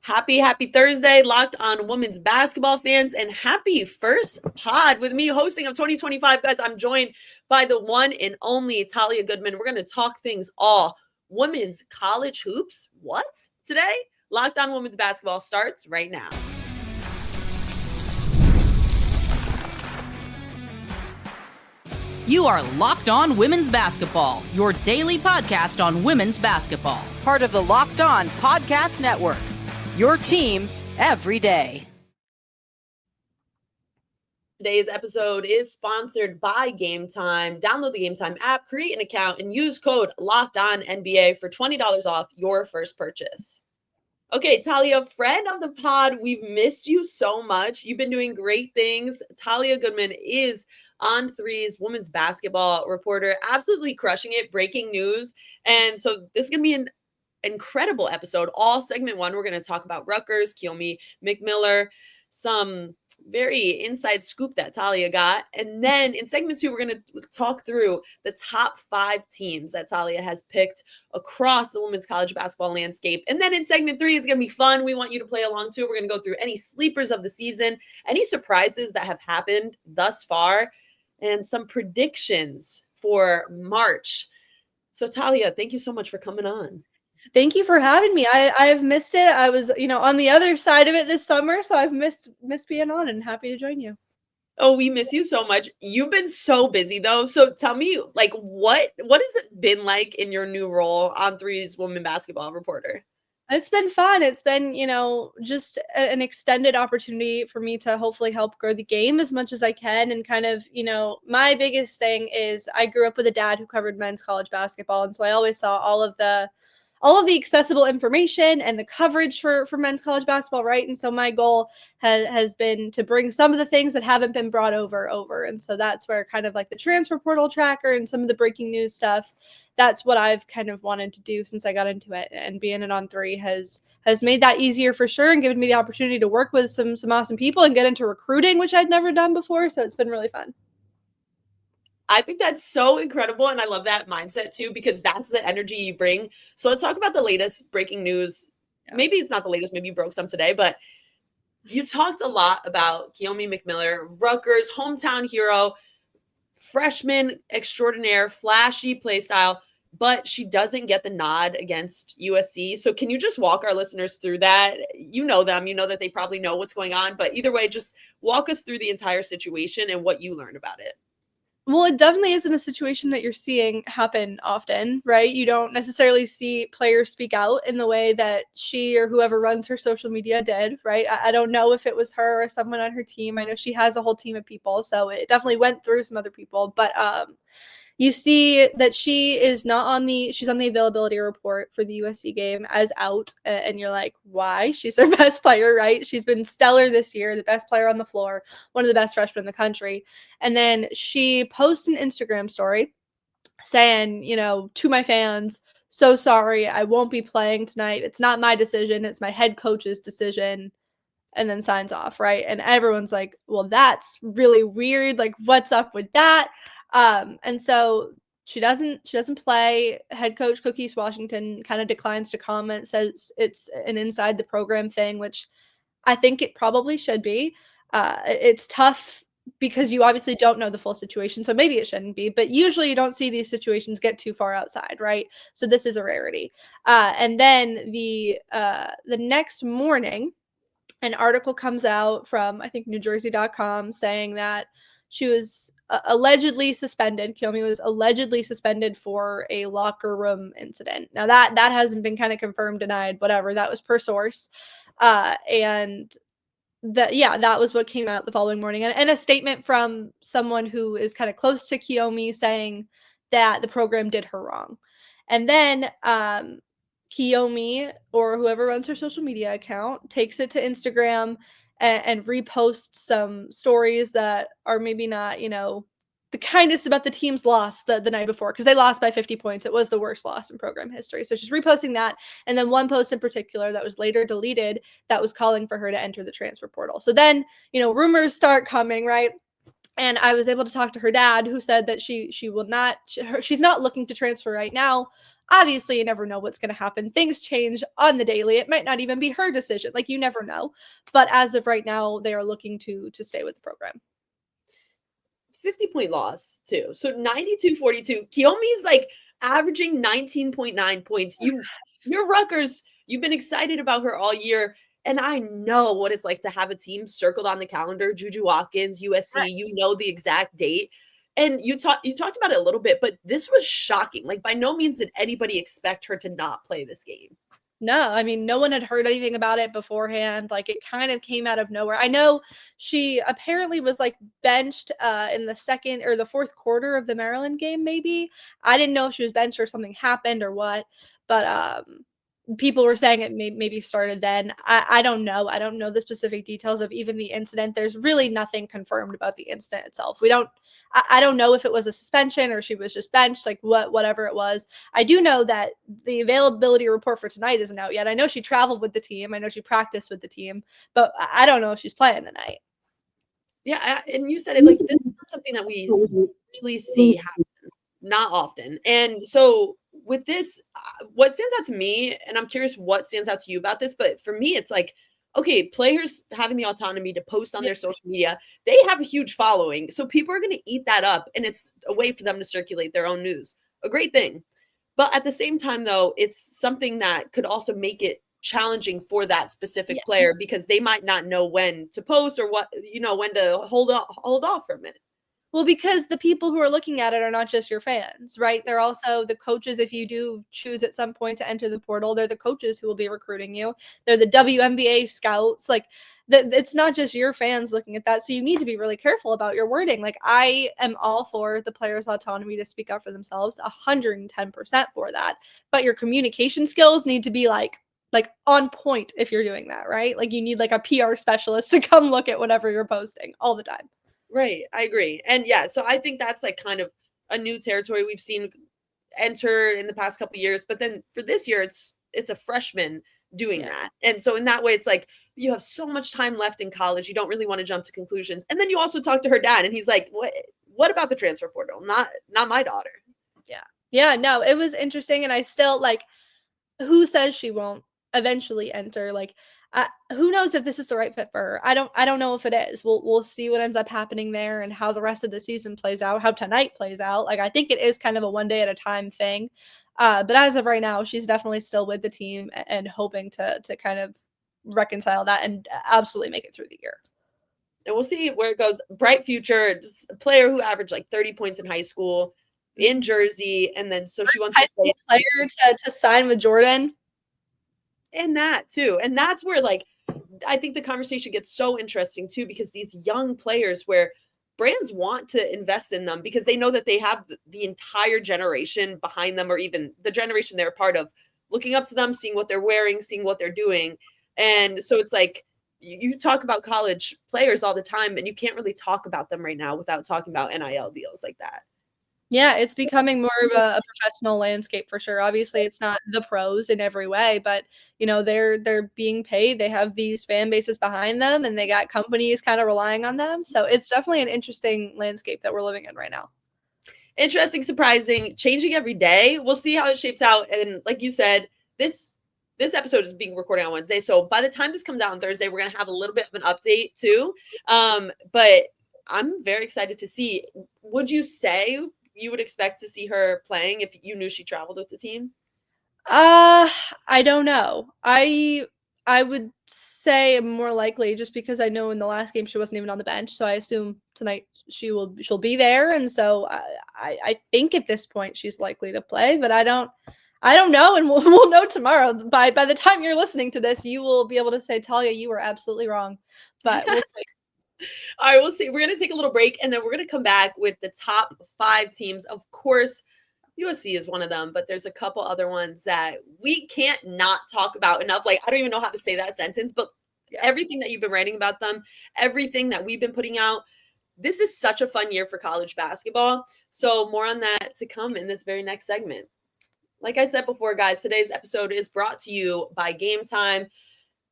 Happy Thursday, Locked On Women's Basketball fans, and happy first pod with me hosting of 2025. Guys, I'm joined by the one and only Talia Goodman. We're going to talk things all women's college hoops. What? Today, Locked On Women's Basketball starts right now. You are Locked On Women's Basketball, your daily podcast on women's basketball. Part of the Locked On Podcast Network. Your team every day. Today's episode is sponsored by Game Time. Download the Game Time app, create an account, and use code LOCKEDONNBA for $20 off your first purchase. Okay, Talia, friend of the pod, we've missed you so much. You've been doing great things. Talia Goodman is On3's women's basketball reporter, absolutely crushing it, breaking news. And so this is going to be an incredible episode. All segment one, we're going to talk about Rutgers, Kiymoi McMiller, some very inside scoop that Talia got. And then in segment two, we're going to talk through the top 5 teams that Talia has picked across the women's college basketball landscape. And then in segment 3, it's going to be fun. We want you to play along too. We're going to go through any sleepers of the season, any surprises that have happened thus far, and some predictions for March. So Talia, thank you so much for coming on. Thank you for having me. I've missed it. I was, on the other side of it this summer, so I've missed being on and happy to join you. Oh, we miss you so much. You've been so busy though. So tell me, like, what has it been like in your new role on On3's women basketball reporter? It's been fun. It's been, just an extended opportunity for me to hopefully help grow the game as much as I can. And kind of, my biggest thing is I grew up with a dad who covered men's college basketball. And so I always saw all of the accessible information and the coverage for men's college basketball, right? And so my goal has been to bring some of the things that haven't been brought over. And so that's where kind of like the transfer portal tracker and some of the breaking news stuff, that's what I've kind of wanted to do since I got into it. And being it On3 has made that easier for sure and given me the opportunity to work with some awesome people and get into recruiting, which I'd never done before. So it's been really fun. I think that's so incredible. And I love that mindset too, because that's the energy you bring. So let's talk about the latest breaking news. Yeah. Maybe it's not the latest, maybe you broke some today, but you talked a lot about Kiyomi McMiller, Rutgers, hometown hero, freshman extraordinaire, flashy play style, but she doesn't get the nod against USC. So can you just walk our listeners through that? You know them, you know that they probably know what's going on, but either way, just walk us through the entire situation and what you learned about it. Well, it definitely isn't a situation that you're seeing happen often, right? You don't necessarily see players speak out in the way that she or whoever runs her social media did, right? I don't know if it was her or someone on her team. I know she has a whole team of people, so it definitely went through some other people. But you see that she's on the availability report for the USC game as out, and you're like, why? She's their best player, right? She's been stellar this year, the best player on the floor, one of the best freshmen in the country. And then she posts an Instagram story saying, to my fans, so sorry, I won't be playing tonight. It's not my decision. It's my head coach's decision. And then signs off, right? And everyone's like, well, that's really weird. Like, what's up with that? And so she doesn't play. Head coach Cookies Washington kind of declines to comment, says it's an inside the program thing, which I think it probably should be. It's tough because you obviously don't know the full situation, so maybe it shouldn't be, but usually you don't see these situations get too far outside, right? So this is a rarity. And then the next morning, an article comes out from, I think, NewJersey.com saying that she was allegedly suspended. Kiyomi was allegedly suspended for a locker room incident. Now that hasn't been kind of confirmed, denied, whatever. That was per source. And that was what came out the following morning. And a statement from someone who is kind of close to Kiyomi saying that the program did her wrong. And then Kiyomi, or whoever runs her social media account, takes it to Instagram and reposts some stories that are maybe not, the kindest about the team's loss the night before, because they lost by 50 points. It was the worst loss in program history. So she's reposting that. And then one post in particular that was later deleted that was calling for her to enter the transfer portal. So then, rumors start coming, right? And I was able to talk to her dad, who said that she's not looking to transfer right now. Obviously, you never know what's going to happen. Things change on the daily. It might not even be her decision. Like, you never know. But as of right now, they are looking to stay with the program. 50-point loss too. So 92-42. Kiyomi's like averaging 19.9 points. You're Rutgers. You've been excited about her all year. And I know what it's like to have a team circled on the calendar, Juju Watkins, USC, Right. you know the exact date. And you talked about it a little bit, but this was shocking. Like, by no means did anybody expect her to not play this game. No, I mean, no one had heard anything about it beforehand. Like, it kind of came out of nowhere. I know she apparently was like benched in the second or the fourth quarter of the Maryland game, maybe. I didn't know if she was benched or something happened or what, but people were saying it maybe started then. I don't know. I don't know the specific details of even the incident. There's really nothing confirmed about the incident itself. I don't know if it was a suspension or she was just benched, like whatever it was. I do know that the availability report for tonight isn't out yet. I know she traveled with the team. I know she practiced with the team, but I don't know if she's playing tonight. Yeah, and you said it, like, this is not something that we really see happen, not often. And so with this, what stands out to me, and I'm curious what stands out to you about this, but for me, it's like, okay, players having the autonomy to post on their social media, they have a huge following. So people are going to eat that up, and it's a way for them to circulate their own news. A great thing. But at the same time, though, it's something that could also make it challenging for that specific player, because they might not know when to post or when to hold off for a minute. Well, because the people who are looking at it are not just your fans, right? They're also the coaches. If you do choose at some point to enter the portal, they're the coaches who will be recruiting you. They're the WNBA scouts. Like, it's not just your fans looking at that. So you need to be really careful about your wording. Like, I am all for the players' autonomy to speak up for themselves, 110% for that. But your communication skills need to be like on point if you're doing that, right? Like, you need like a PR specialist to come look at whatever you're posting all the time. Right. I agree. And yeah, so I think that's like kind of a new territory we've seen enter in the past couple of years. But then for this year, it's a freshman doing that. And so in that way, it's like you have so much time left in college. You don't really want to jump to conclusions. And then you also talk to her dad, and he's like, what about the transfer portal? Not my daughter. Yeah. Yeah. No, it was interesting. And I still, like, who says she won't eventually enter? Like, who knows if this is the right fit for her? I don't know if it is. We'll see what ends up happening there and how the rest of the season plays out, how tonight plays out. Like, I think it is kind of a one day at a time thing. But as of right now, she's definitely still with the team and hoping to kind of reconcile that and absolutely make it through the year. And we'll see where it goes. Bright future, just a player who averaged like 30 points in high school in Jersey. And then so she wants high to play school player to sign with Jordan. And that too. And that's where, like, I think the conversation gets so interesting too, because these young players where brands want to invest in them because they know that they have the entire generation behind them, or even the generation they're a part of, looking up to them, seeing what they're wearing, seeing what they're doing. And so it's like, you talk about college players all the time, and you can't really talk about them right now without talking about NIL deals like that. Yeah, it's becoming more of a professional landscape for sure. Obviously, it's not the pros in every way, but they're being paid. They have these fan bases behind them, and they got companies kind of relying on them. So it's definitely an interesting landscape that we're living in right now. Interesting, surprising, changing every day. We'll see how it shapes out. And like you said, this episode is being recorded on Wednesday. So by the time this comes out on Thursday, we're going to have a little bit of an update too. But I'm very excited to see. Would you say you would expect to see her playing if you knew she traveled with the team? I don't know. I would say more likely, just because I know in the last game she wasn't even on the bench, so I assume tonight she'll be there, and so I think at this point she's likely to play, but I don't know, and we'll know tomorrow. By the time you're listening to this, you will be able to say, Talia, you were absolutely wrong. But we'll see. All right, we'll see. We're going to take a little break, and then we're going to come back with the top 5 teams. Of course, USC is one of them, but there's a couple other ones that we can't not talk about enough. Like, I don't even know how to say that sentence, but everything that you've been writing about them, everything that we've been putting out, this is such a fun year for college basketball. So more on that to come in this very next segment. Like I said before, guys, today's episode is brought to you by Game Time.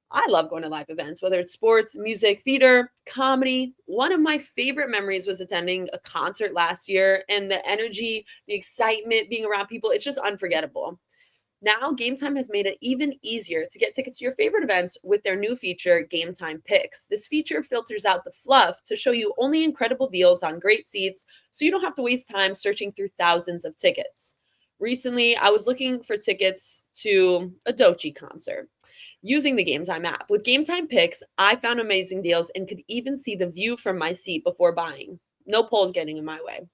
I love going to live events, whether it's sports, music, theater, comedy. One of my favorite memories was attending a concert last year, and the energy, the excitement, being around people, it's just unforgettable. Now, Game Time has made it even easier to get tickets to your favorite events with their new feature, Game Time Picks. This feature filters out the fluff to show you only incredible deals on great seats, so you don't have to waste time searching through thousands of tickets. Recently, I was looking for tickets to a Doechii concert using the Game Time app. With Game Time Picks, I found amazing deals and could even see the view from my seat before buying. No polls getting in my way.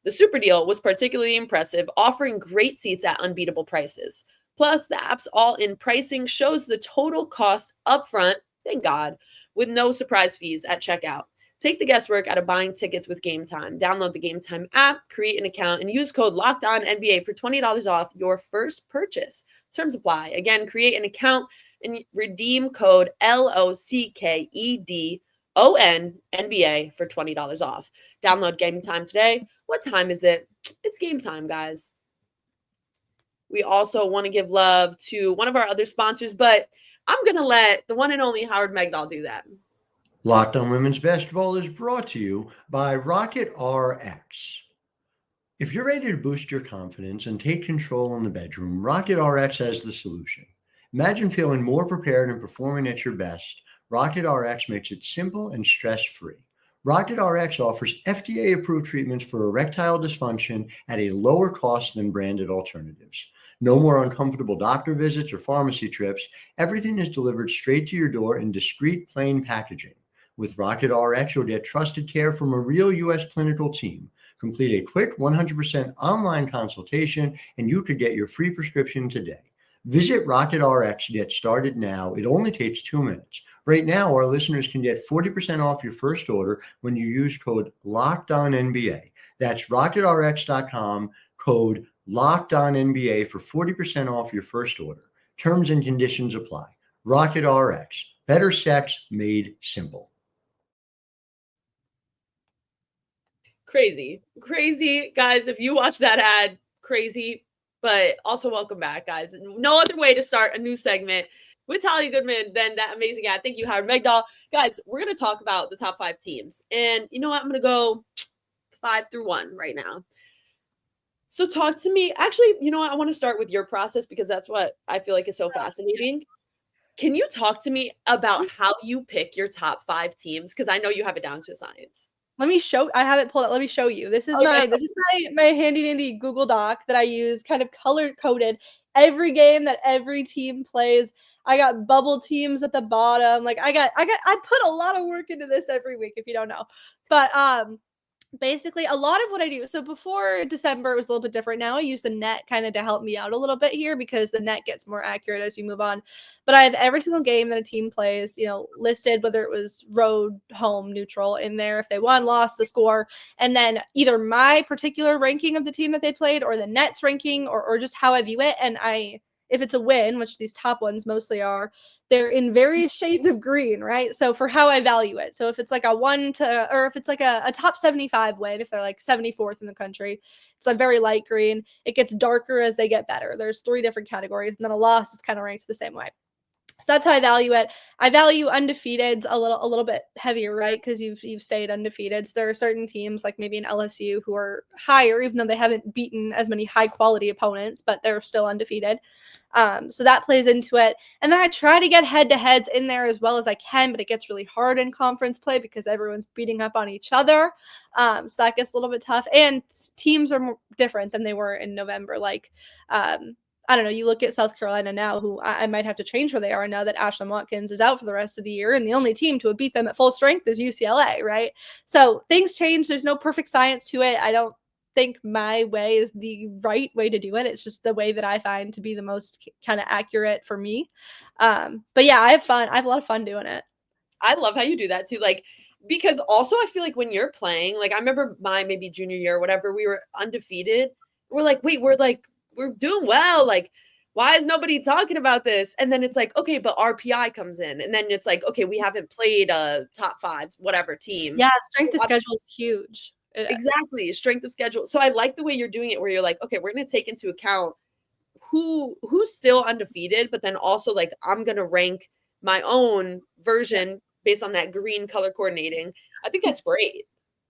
The super deal was particularly impressive, offering great seats at unbeatable prices. Plus, the app's all-in pricing shows the total cost upfront, thank God, with no surprise fees at checkout. Take the guesswork out of buying tickets with Game Time. Download the Game Time app, create an account, and use code LOCKEDONNBA for $20 off your first purchase. Terms apply. Again, create an account and redeem code LOCKEDONNBA for $20 off. Download Game Time today. What time is it? It's game time, guys. We also want to give love to one of our other sponsors, but I'm going to let the one and only Howard Megdal do that. Locked On Women's Basketball is brought to you by Rocket RX. If you're ready to boost your confidence and take control in the bedroom, Rocket RX has the solution. Imagine feeling more prepared and performing at your best. Rocket RX makes it simple and stress-free. Rocket RX offers FDA-approved treatments for erectile dysfunction at a lower cost than branded alternatives. No more uncomfortable doctor visits or pharmacy trips. Everything is delivered straight to your door in discreet, plain packaging. With Rocket RX, you'll get trusted care from a real U.S. clinical team. Complete a quick 100% online consultation, and you could get your free prescription today. Visit Rocket RX to get started now. It only takes 2 minutes. Right now, our listeners can get 40% off your first order when you use code LOCKEDONNBA. That's rocketrx.com, code LOCKEDONNBA for 40% off your first order. Terms and conditions apply. Rocket RX. Better sex made simple. Crazy, guys. If you watch that ad, crazy. But also welcome back, guys. No other way to start a new segment with Talia Goodman than that amazing ad. Thank you, Howard Megdal. Guys, we're going to talk about the top 5 teams. And you know what? I'm going to go 5 through 1 right now. So talk to me. Actually, you know what? I want to start with your process because that's what I feel like is so fascinating. Can you talk to me about how you pick your top 5 teams? Because I know you have it down to a science. Let me show. I have it pulled up. Let me show you. This is my handy dandy Google Doc that I use, kind of color coded. Every game that every team plays. I got bubble teams at the bottom. Like I put a lot of work into this every week, if you don't know. But basically a lot of what I do. So before December, it was a little bit different. Now I use the net kind of to help me out a little bit here because the net gets more accurate as you move on. But I have every single game that a team plays, listed, whether it was road, home, neutral in there, if they won, lost, the score, and then either my particular ranking of the team that they played or the net's ranking or just how I view it. And if it's a win, which these top ones mostly are, they're in various shades of green, right? So for how I value it. So if it's like if it's like a top 75 win, if they're like 74th in the country, it's a very light green. It gets darker as they get better. There's 3 different categories, and then a loss is kind of ranked the same way. So that's how I value it. I value undefeateds a little bit heavier, right? Because you've stayed undefeated. So there are certain teams like maybe an LSU who are higher, even though they haven't beaten as many high quality opponents, but they're still undefeated. So that plays into it. And then I try to get head-to-heads in there as well as I can, but it gets really hard in conference play because everyone's beating up on each other. So that gets a little bit tough. And teams are more different than they were in November. Like, I don't know, you look at South Carolina now, who I might have to change where they are now that Ashlyn Watkins is out for the rest of the year, and the only team to have beat them at full strength is UCLA, right? So things change. There's no perfect science to it. I don't think my way is the right way to do it. It's just the way that I find to be the most kind of accurate for me. But yeah, I have fun. I have a lot of fun doing it. I love how you do that too. Like, because also I feel like when you're playing, like I remember my maybe junior year or whatever, we were undefeated. We're like, wait, we're doing well. Like, why is nobody talking about this? And then it's like, okay, but RPI comes in. And then it's like, okay, we haven't played a top 5, whatever team. Yeah, strength of schedule is huge. Exactly. Strength of schedule. So I like the way you're doing it where you're like, okay, we're going to take into account who's still undefeated, but then also like, I'm going to rank my own version based on that green color coordinating. I think that's great.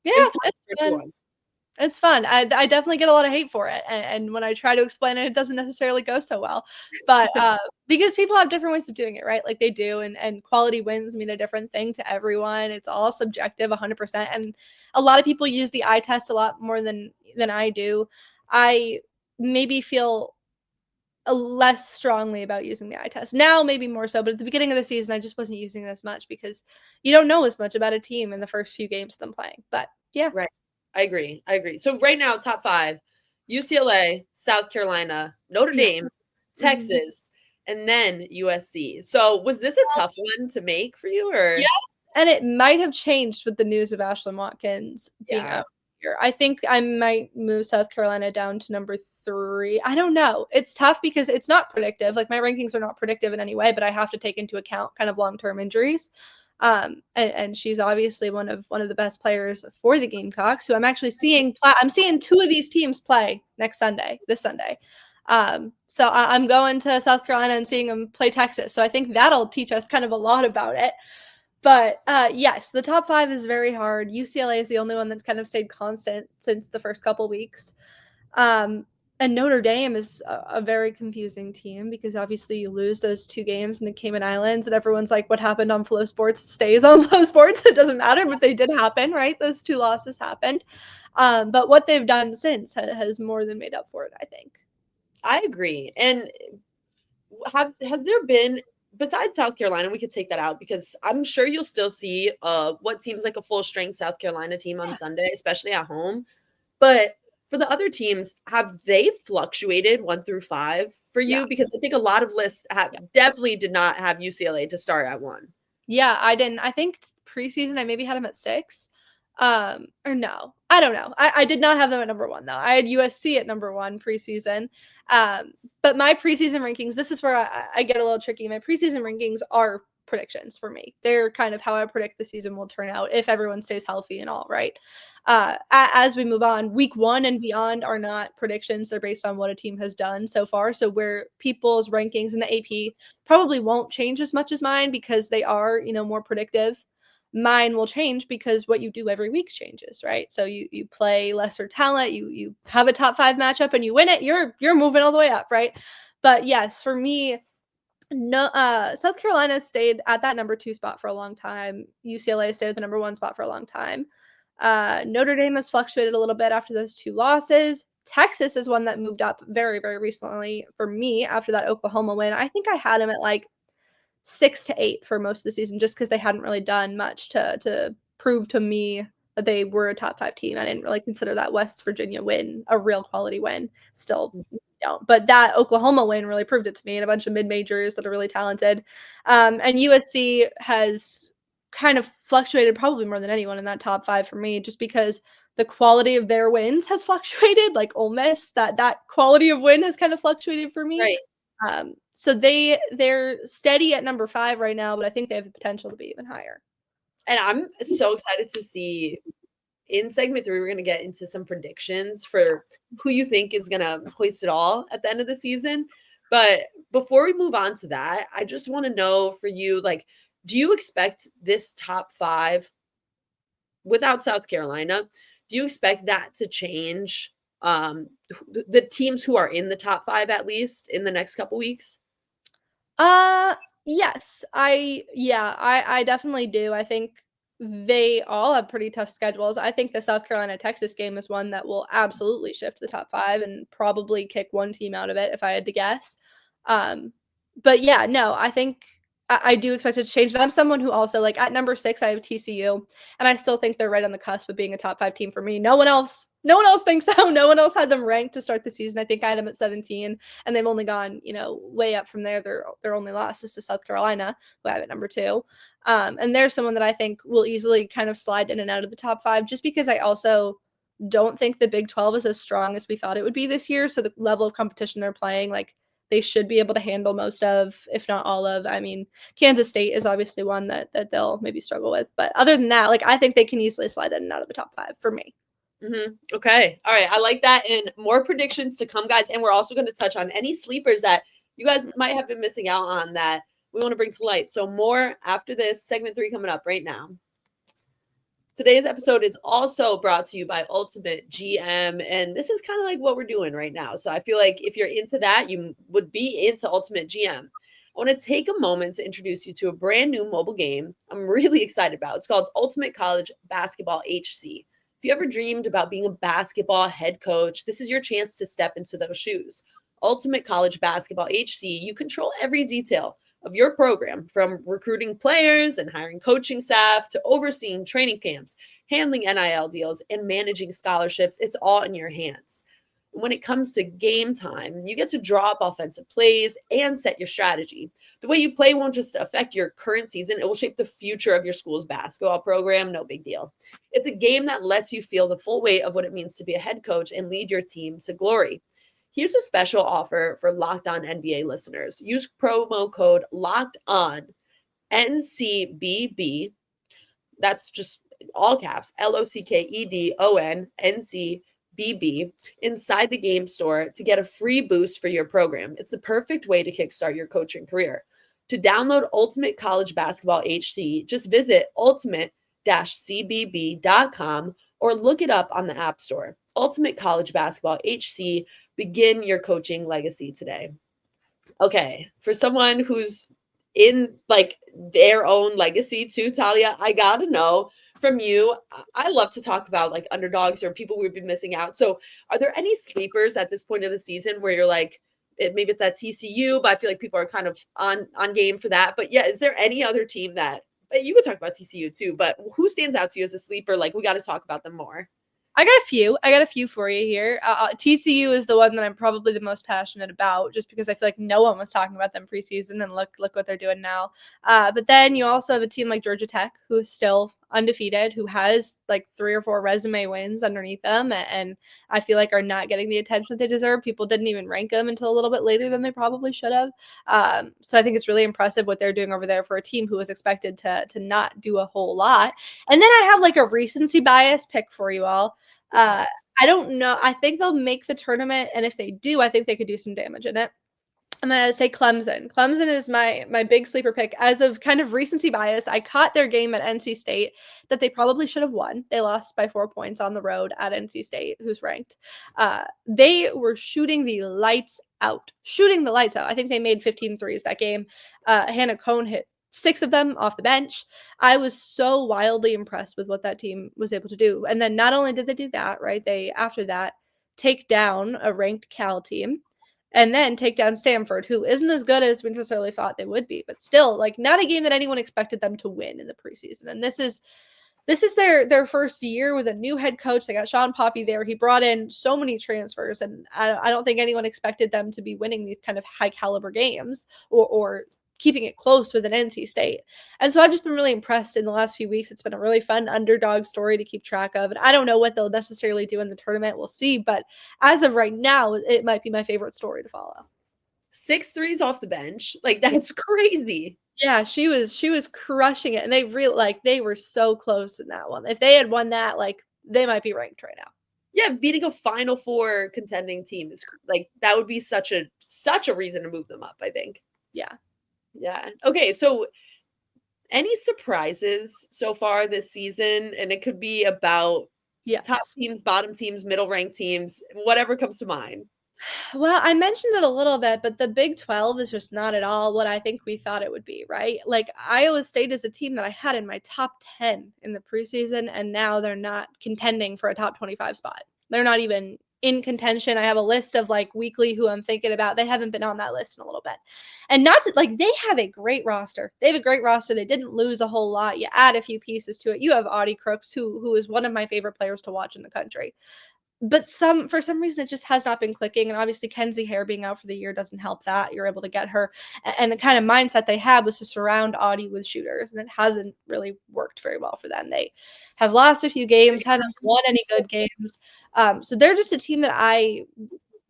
Yeah, that's fun. It's fun. I definitely get a lot of hate for it. And when I try to explain it, it doesn't necessarily go so well. But because people have different ways of doing it, right? Like they do. And quality wins mean a different thing to everyone. It's all subjective 100%. And a lot of people use the eye test a lot more than I do. I maybe feel less strongly about using the eye test. Now, maybe more so. But at the beginning of the season, I just wasn't using it as much because you don't know as much about a team in the first few games of them playing. But yeah. Right. I agree. So right now, top 5, UCLA, South Carolina, Notre Dame, Texas, and then USC. So was this a tough one to make for you, or? Yes, and it might have changed with the news of Ashlyn Watkins being out here. I think I might move South Carolina down to number 3. I don't know. It's tough because it's not predictive. Like my rankings are not predictive in any way, but I have to take into account kind of long-term injuries. And she's obviously one of the best players for the Gamecocks. So I'm actually seeing 2 of these teams play this Sunday. So I'm going to South Carolina and seeing them play Texas. So I think that'll teach us kind of a lot about it. But yes, the top 5 is very hard. UCLA is the only one that's kind of stayed constant since the first couple weeks. And Notre Dame is a very confusing team because obviously you lose those 2 games in the Cayman Islands and everyone's like, what happened on Flow Sports stays on Flow Sports. It doesn't matter, but they did happen, right? Those 2 losses happened. But what they've done since has more than made up for it, I think. I agree. And has there been, besides South Carolina, we could take that out because I'm sure you'll still see what seems like a full strength South Carolina team on Sunday, especially at home. But for the other teams, have they fluctuated 1 through 5 for you? Yeah. Because I think a lot of lists definitely did not have UCLA to start at 1. Yeah, I didn't. I think preseason I maybe had them at 6. Or no, I don't know. I did not have them at number 1 though. I had USC at number 1 preseason. But my preseason rankings, this is where I get a little tricky. My preseason rankings are predictions for me. They're kind of how I predict the season will turn out if everyone stays healthy and all, right? As we move on, week 1 and beyond are not predictions. They're based on what a team has done so far. So where people's rankings in the AP probably won't change as much as mine because they are, more predictive. Mine will change because what you do every week changes, right? So you play lesser talent, you have a top 5 matchup and you win it, you're moving all the way up, right? But yes, for me, no, South Carolina stayed at that number 2 spot for a long time. UCLA stayed at the number 1 spot for a long time. Notre Dame has fluctuated a little bit after those 2 losses. Texas is one that moved up very, very recently for me after that Oklahoma win. I think I had them at like 6 to 8 for most of the season just because they hadn't really done much to prove to me that they were a top 5 team. I didn't really consider that West Virginia win a real quality win. Still don't. But that Oklahoma win really proved it to me, and a bunch of mid-majors that are really talented. And USC has kind of fluctuated probably more than anyone in that top 5 for me, just because the quality of their wins has fluctuated. Like Ole Miss, that quality of win has kind of fluctuated for me. Right. So they're steady at number 5 right now, but I think they have the potential to be even higher. And I'm so excited to see in segment 3, we're going to get into some predictions for who you think is going to hoist it all at the end of the season. But before we move on to that, I just want to know for you, like, do you expect this top 5 without South Carolina? Do you expect that to change the teams who are in the top 5 at least in the next couple weeks? Yes. I definitely do. I think they all have pretty tough schedules. I think the South Carolina Texas game is one that will absolutely shift the top 5 and probably kick one team out of it if I had to guess. But yeah, no, I think I do expect it to change. And I'm someone who also, like, at number 6, I have TCU, and I still think they're right on the cusp of being a top 5 team for me. No one else thinks so. No one else had them ranked to start the season. I think I had them at 17, and they've only gone, way up from there. Their only loss is to South Carolina, who I have at number 2. And they're someone that I think will easily kind of slide in and out of the top 5, just because I also don't think the Big 12 is as strong as we thought it would be this year. So the level of competition they're playing, like, they should be able to handle most of, if not all of. I mean, Kansas State is obviously one that they'll maybe struggle with. But other than that, like, I think they can easily slide in and out of the top 5 for me. Mm-hmm. Okay. All right. I like that. And more predictions to come, guys. And we're also going to touch on any sleepers that you guys might have been missing out on that we want to bring to light. So more after this, segment 3 coming up right now. Today's episode is also brought to you by Ultimate GM, and this is kind of like what we're doing right now. So I feel like if you're into that, you would be into Ultimate GM. I want to take a moment to introduce you to a brand new mobile game I'm really excited about. It's called Ultimate College Basketball HC. If you ever dreamed about being a basketball head coach, this is your chance to step into those shoes. Ultimate College Basketball HC, you control every detail of your program, from recruiting players and hiring coaching staff to overseeing training camps, handling NIL deals, and managing scholarships. It's all in your hands. When it comes to game time, you get to draw up offensive plays and set your strategy. The way you play won't just affect your current season, it will shape the future of your school's basketball program. No big deal. It's a game that lets you feel the full weight of what it means to be a head coach and lead your team to glory. Here's a special offer for Locked On NBA listeners. Use promo code Locked On NCBB. That's just all caps, LOCKEDON NCBB inside the game store to get a free boost for your program. It's the perfect way to kickstart your coaching career. To download Ultimate College Basketball HC, just visit ultimate-cbb.com or look it up on the App Store. Ultimate College Basketball HC. Begin your coaching legacy today. Okay, for someone who's in like their own legacy too, Talia, I gotta know from you. I love to talk about like underdogs or people we've been missing out. So are there any sleepers at this point of the season where you're like, maybe it's at TCU, but I feel like people are kind of on game for that. But yeah, is there any other team that you could talk about TCU too, but who stands out to you as a sleeper? Like, we got to talk about them more. I got a few for you here. TCU is the one that I'm probably the most passionate about, just because I feel like no one was talking about them preseason, and look what they're doing now. But then you also have a team like Georgia Tech, who is still undefeated, who has like 3 or 4 resume wins underneath them, and I feel like are not getting the attention that they deserve. People didn't even rank them until a little bit later than they probably should have. So I think it's really impressive what they're doing over there for a team who was expected to not do a whole lot. And then I have like a recency bias pick for you all. I don't know. I think they'll make the tournament, and if they do, I think they could do some damage in it. I'm going to say Clemson. Clemson is my big sleeper pick. As of kind of recency bias, I caught their game at NC State that they probably should have won. They lost by 4 points on the road at NC State, who's ranked. They were shooting the lights out. I think they made 15 threes that game. Hannah Cohn hit 6 of them off the bench. I was so wildly impressed with what that team was able to do. And then not only did they do that, right, they, after that, take down a ranked Cal team and then take down Stanford, who isn't as good as we necessarily thought they would be, but still, like, not a game that anyone expected them to win in the preseason. And this is their first year with a new head coach. They got Sean Poppy there. He brought in so many transfers, and I don't think anyone expected them to be winning these kind of high caliber games or keeping it close with an NC State. And so I've just been really impressed in the last few weeks. It's been a really fun underdog story to keep track of. And I don't know what they'll necessarily do in the tournament. We'll see. But as of right now, it might be my favorite story to follow. 6 threes off the bench. Like, that's crazy. Yeah, she was crushing it. And they were so close in that one. If they had won that, like, they might be ranked right now. Yeah, beating a Final Four contending team is like, that would be such a reason to move them up, I think. Yeah. Yeah. Okay. So any surprises so far this season? And it could be about top teams, bottom teams, middle ranked teams, whatever comes to mind. Well, I mentioned it a little bit, but the Big 12 is just not at all what I think we thought it would be, right? Like, Iowa State is a team that I had in my top 10 in the preseason, and now they're not contending for a top 25 spot. They're not even in contention. I have a list of like weekly who I'm thinking about. They haven't been on that list in a little bit. And not to, like, they have a great roster. They have a great roster. They didn't lose a whole lot. You add a few pieces to it. You have Audie Crooks, who is one of my favorite players to watch in the country. But for some reason, it just has not been clicking. And obviously, Kenzie Hare being out for the year doesn't help that. You're able to get her. And the kind of mindset they had was to surround Audie with shooters. And it hasn't really worked very well for them. They have lost a few games, haven't won any good games. So they're just a team that I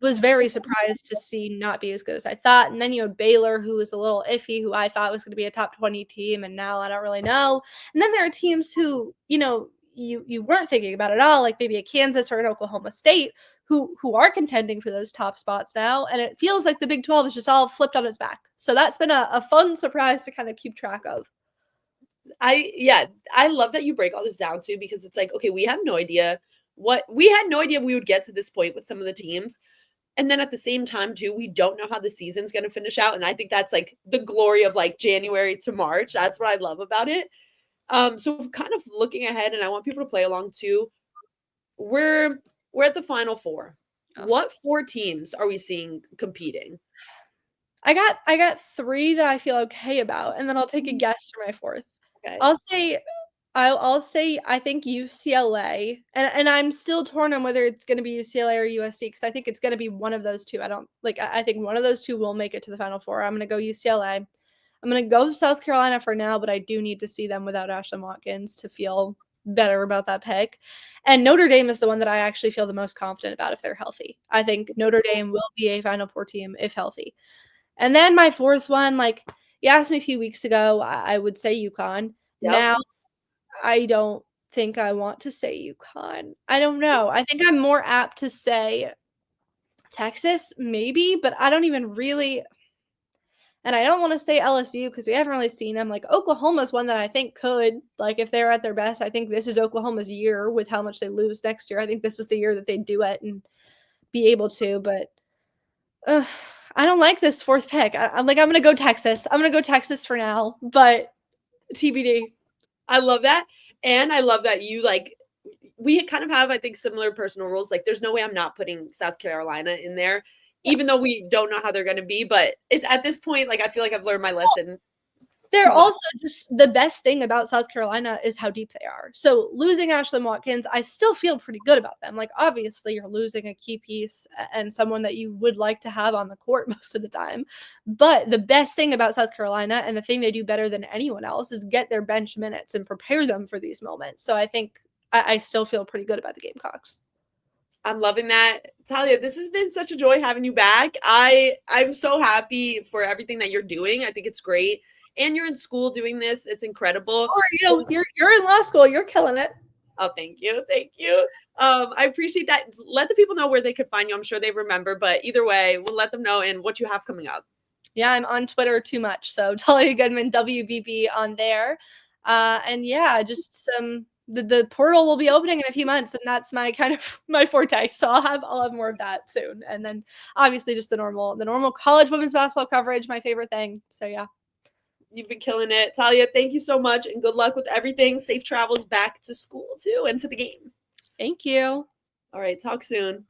was very surprised to see not be as good as I thought. And then you have Baylor, who is a little iffy, who I thought was going to be a top 20 team. And now I don't really know. And then there are teams who, you weren't thinking about at all, like maybe a Kansas or an Oklahoma State, who are contending for those top spots now. And it feels like the Big 12 is just all flipped on its back. So that's been a fun surprise to kind of keep track of. I love that you break all this down too, because it's like, okay, we have no idea we had no idea we would get to this point with some of the teams. And then at the same time too, we don't know how the season's going to finish out. And I think that's like the glory of like January to March. That's what I love about it. So kind of looking ahead, and I want people to play along too. We're at the Final Four. Oh. What 4 teams are we seeing competing? I got 3 that I feel okay about, and then I'll take a guess for my 4th. Okay. I'll say I think UCLA, and I'm still torn on whether it's going to be UCLA or USC, because I think it's going to be one of those 2. I think one of those 2 will make it to the Final Four. I'm going to go UCLA. I'm going to go South Carolina for now, but I do need to see them without Ashlyn Watkins to feel better about that pick. And Notre Dame is the one that I actually feel the most confident about if they're healthy. I think Notre Dame will be a Final Four team if healthy. And then my 4th one, like you asked me a few weeks ago, I would say UConn. Yep. Now, I don't think I want to say UConn. I don't know. I think I'm more apt to say Texas, maybe, but I don't even really. And I don't want to say LSU because we haven't really seen them. Like Oklahoma's one that I think could, like if they're at their best, I think this is Oklahoma's year with how much they lose next year. I think this is the year that they do it and be able to. But I don't like this 4th pick. I'm going to go Texas. I'm going to go Texas for now, but TBD. I love that. And I love that you we kind of have, I think, similar personal rules. Like there's no way I'm not putting South Carolina in there, even though we don't know how they're going to be. But at this point, like I feel like I've learned my lesson. They're also just the best thing about South Carolina is how deep they are. So losing Ashlyn Watkins, I still feel pretty good about them. Like obviously you're losing a key piece and someone that you would like to have on the court most of the time. But the best thing about South Carolina and the thing they do better than anyone else is get their bench minutes and prepare them for these moments. So I think I still feel pretty good about the Gamecocks. I'm loving that. Talia, this has been such a joy having you back. I'm so happy for everything that you're doing. I think it's great. And you're in school doing this. It's incredible. Oh, you're in law school. You're killing it. Oh, thank you. Thank you. I appreciate that. Let the people know where they could find you. I'm sure they remember, but either way, we'll let them know and what you have coming up. Yeah, I'm on Twitter too much. So Talia Goodman, WBB on there. And yeah, just the portal will be opening in a few months, and that's my kind of my forte. So I'll have more of that soon. And then obviously just the normal college women's basketball coverage, my favorite thing. So yeah. You've been killing it. Talia, thank you so much and good luck with everything. Safe travels back to school too and to the game. Thank you. All right, talk soon.